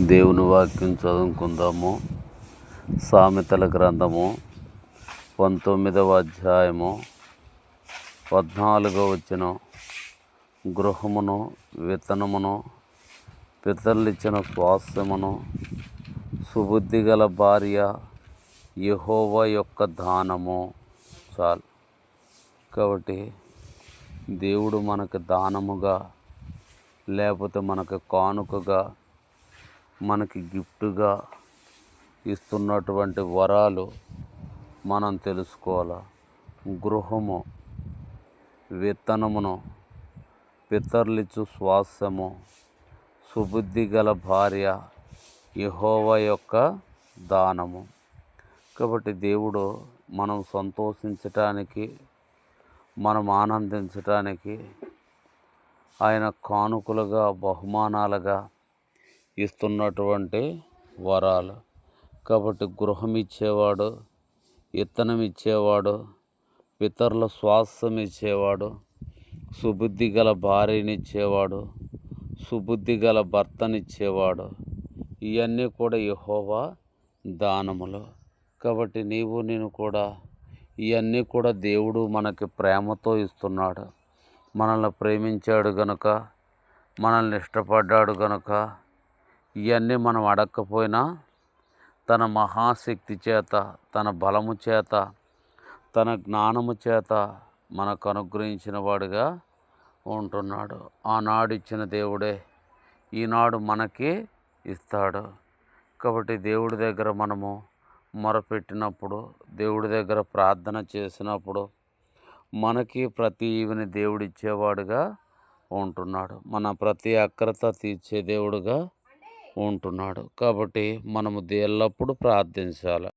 దేవుని వాక్యం చదువుకుందాము. సామెతల గ్రంథము 19వ అధ్యాయము 14వ వచనం. గృహమును విత్తనమును పితరులిచ్చిన స్వాస్థ్యమును సుబుద్ధి గల భార్య యెహోవా యొక్క దానము. చాలు. కాబట్టి దేవుడు మనకు దానముగా, లేకపోతే మనకు కానుకగా, మనకి గిఫ్ట్గా ఇస్తున్నటువంటి వరాలు మనం తెలుసుకోవాలి. గృహము, విత్తనమును, పితరులిచ్చు స్వాస్థ్యము, సుబుద్ధి గల భార్య యెహోవా యొక్క దానము. కాబట్టి దేవుడు మనం సంతోషించటానికి, మనం ఆనందించటానికి ఆయన కానుకలుగా, బహుమానాలుగా ఇస్తున్నటువంటి వరాలు. కాబట్టి గృహం ఇచ్చేవాడు, విత్తనం ఇచ్చేవాడు, పితరుల స్వాస్థ్యం ఇచ్చేవాడు, సుబుద్ధి గల భార్యనిచ్చేవాడు, సుబుద్ధి గల భర్తనిచ్చేవాడు. ఇవన్నీ కూడా యెహోవా దానములు. కాబట్టి నేను కూడా ఇవన్నీ కూడా దేవుడు మనకి ప్రేమతో ఇస్తున్నాడు. మనల్ని ప్రేమించాడు గనుక, మనల్ని ఇష్టపడ్డాడు గనుక ఇవన్నీ మనం అడగకపోయినా తన మహాశక్తి చేత, తన బలము చేత, తన జ్ఞానము చేత మనకు అనుగ్రహించిన వాడుగా ఉంటున్నాడు. ఆనాడు ఇచ్చిన దేవుడే ఈనాడు మనకి ఇస్తాడు. కాబట్టి దేవుడి దగ్గర మనము మొరపెట్టినప్పుడు, దేవుడి దగ్గర ప్రార్థన చేసినప్పుడు మనకి ప్రతి ఈవిని దేవుడిచ్చేవాడుగా ఉంటున్నాడు. మన ప్రతి అక్రత తీర్చే దేవుడుగా ఉంటున్నాడు. కాబట్టి మనము ఎల్లప్పుడూ ప్రార్థించాలి.